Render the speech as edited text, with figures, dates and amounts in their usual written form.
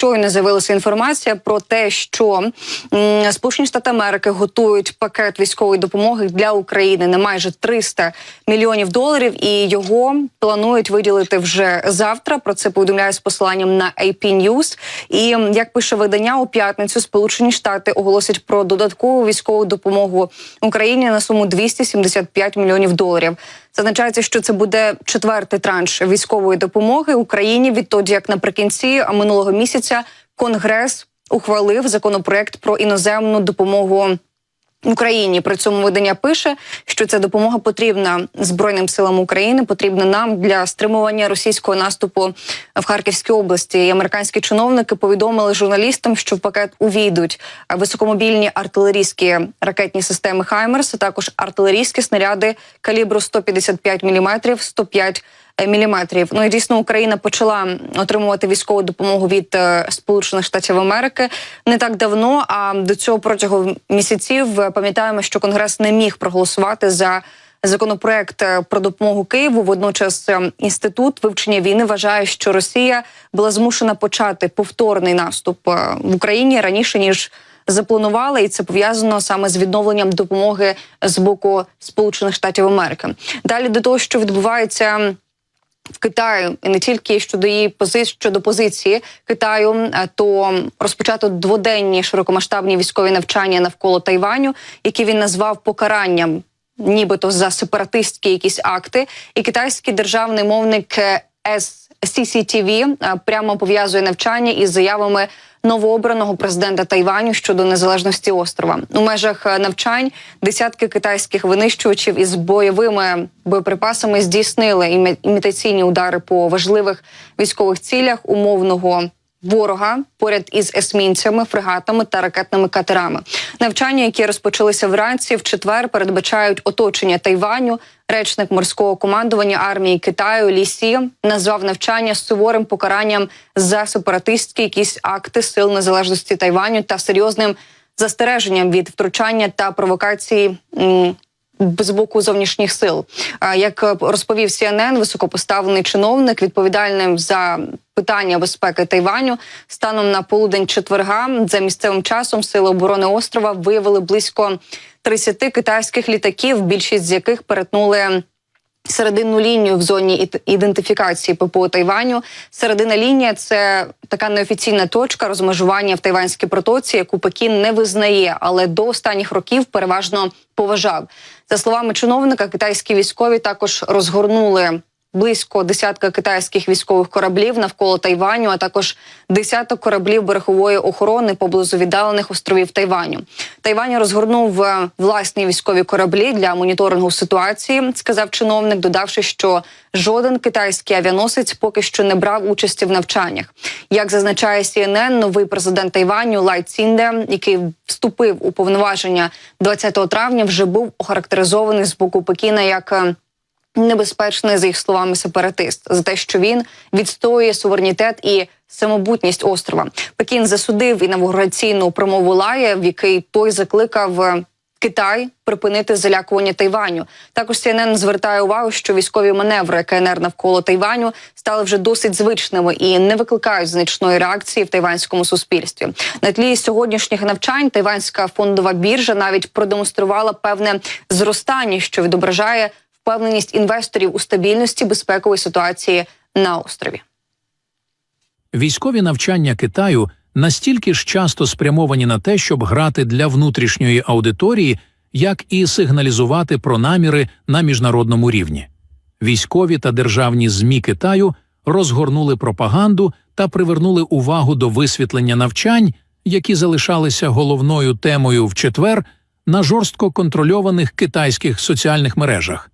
щойно з'явилася інформація про те, що Сполучені Штати Америки готують пакет військової допомоги для України на майже $300 мільйонів, і його планують виділити вже завтра. Про це повідомляє з посиланням на AP News. І, як пише видання, у п'ятницю Сполучені Штати оголосять про додаткову військову допомогу Україні на суму $275 мільйонів. Це означає, що це буде 4-й транш військової допомоги Україні відтоді, як наприкінці минулого місяця Конгрес ухвалив законопроект про іноземну допомогу Україні. При цьому видання пише, що ця допомога потрібна Збройним силам України, потрібна нам для стримування російського наступу в Харківській області. І американські чиновники повідомили журналістам, що в пакет увійдуть високомобільні артилерійські ракетні системи «Хаймерс», а також артилерійські снаряди калібру 155 мм, 105 міліметрів. Ну і дійсно Україна почала отримувати військову допомогу від Сполучених Штатів Америки не так давно, а до цього протягом місяців пам'ятаємо, що Конгрес не міг проголосувати за законопроект про допомогу Києву. Водночас Інститут вивчення війни вважає, що Росія була змушена почати повторний наступ в Україні раніше, ніж запланувала, і це пов'язано саме з відновленням допомоги з боку Сполучених Штатів Америки. Далі до того, що відбувається в Китаю, і не тільки щодо позиції Китаю, то розпочато дводенні широкомасштабні військові навчання навколо Тайваню, які він назвав покаранням, нібито за сепаратистські якісь акти. І китайський державний мовник CCTV прямо пов'язує навчання із заявами новообраного президента Тайваню щодо незалежності острова. У межах навчань десятки китайських винищувачів із бойовими боєприпасами здійснили імітаційні удари по важливих військових цілях умовного ворога поряд із есмінцями, фрегатами та ракетними катерами. Навчання, які розпочалися вранці, в четвер передбачають оточення Тайваню. Речник морського командування армії Китаю Лі Сі назвав навчання суворим покаранням за сепаратистські якісь акти сил незалежності Тайваню та серйозним застереженням від втручання та провокації з боку зовнішніх сил. Як розповів CNN, високопоставлений чиновник, відповідальним за питання безпеки Тайваню, станом на полудень четверга за місцевим часом Сили оборони острова виявили близько 30 китайських літаків, більшість з яких перетнули серединну лінію в зоні ідентифікації ППО Тайваню. Середина лінія – це така неофіційна точка розмежування в Тайванській протоці, яку Пекін не визнає, але до останніх років переважно поважав. За словами чиновника, китайські військові також розгорнули близько десятка китайських військових кораблів навколо Тайваню, а також десяток кораблів берегової охорони поблизу віддалених островів Тайваню. Тайвань розгорнув власні військові кораблі для моніторингу ситуації, сказав чиновник, додавши, що жоден китайський авіаносець поки що не брав участі в навчаннях. Як зазначає CNN, новий президент Тайваню Лай Цзінде, який вступив у повноваження 20 травня, вже був охарактеризований з боку Пекіна як небезпечний, за їх словами, сепаратист, за те, що він відстоює суверенітет і самобутність острова. Пекін засудив інавгураційну промову Лая, в якій той закликав Китай припинити залякування Тайваню. Також CNN звертає увагу, що військові маневри КНР навколо Тайваню стали вже досить звичними і не викликають значної реакції в тайванському суспільстві. На тлі сьогоднішніх навчань тайванська фондова біржа навіть продемонструвала певне зростання, що відображає впевненість інвесторів у стабільності безпекової ситуації на острові. Військові навчання Китаю настільки ж часто спрямовані на те, щоб грати для внутрішньої аудиторії, як і сигналізувати про наміри на міжнародному рівні. Військові та державні ЗМІ Китаю розгорнули пропаганду та привернули увагу до висвітлення навчань, які залишалися головною темою в четвер на жорстко контрольованих китайських соціальних мережах.